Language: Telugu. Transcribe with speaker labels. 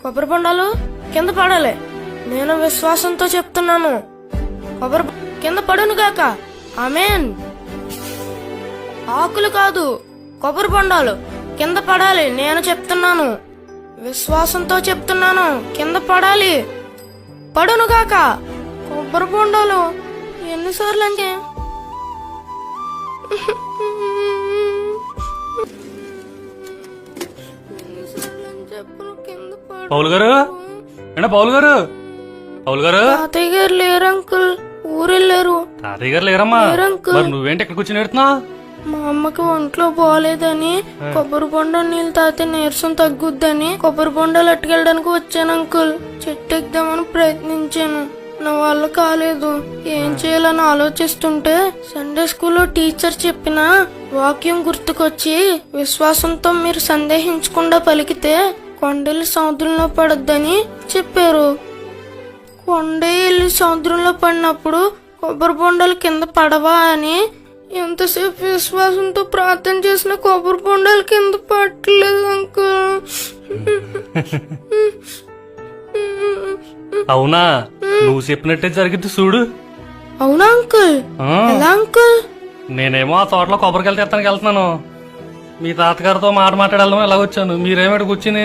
Speaker 1: కొబ్బరి బొండాలు కింద పడాలి. నేను విశ్వాసంతో చెప్తున్నాను. కొబ్బరి కింద పడును గాక. ఆమేన్. ఆకులు కాదు, కొబ్బరి బొండాలు కింద పడాలి. నేను చెప్తున్నాను, విశ్వాసంతో చెప్తున్నాను. కింద పడాలి, పడును గాక. కొబ్బరి బొండాలు ఎన్నిసార్లు అంటే
Speaker 2: పౌలు గారు, పౌలు గారు, పౌలు గారు.
Speaker 1: తాతయ్య గారు లేరు అంకుల్, ఊరెళ్ళారు.
Speaker 2: తాతయ్య గారు లేరమ్మా? మరి నువ్వేంటి ఇక్కడ కూర్చొని ఎడుతున్నావు?
Speaker 1: మా అమ్మకి ఒంట్లో బాగాలేదని కొబ్బరి బొండ నీళ్ళు తాగితే నీరసం తగ్గుద్దని కొబ్బరి బొండాలు అట్టుకెళ్ళడానికి వచ్చాను అంకుల్. చెట్టు ఎక్కుదామని ప్రయత్నించాను, నా వల్ల కాలేదు. ఏం చేయాలని ఆలోచిస్తుంటే సండే స్కూల్లో టీచర్ చెప్పిన వాక్యం గుర్తుకొచ్చి, విశ్వాసంతో మీరు సందేహించకుండా పలికితే కొండలు సముద్రంలో పడొద్దని చెప్పారు. కొండలు సముద్రంలో పడినప్పుడు కొబ్బరి బొండాలు కింద పడవా అని ఎంతసేపు విశ్వాసంతో ప్రార్థన చేసిన కొబ్బరి బొండాలు కింద పట్టలేదు అంకుల్.
Speaker 2: అవునా? నువ్వు చెప్పినట్టే జరిగింది చూడు.
Speaker 1: అవునా అంకుల్? ఎలా అంకుల్?
Speaker 2: నేనేమో ఆ తోటలో కొబ్బరికాయలు తెస్తానికి వెళ్తున్నాను. మీ తాతగారితో మాట్లాడడం ఎలా వచ్చాను, మీరేమిటి కూర్చుని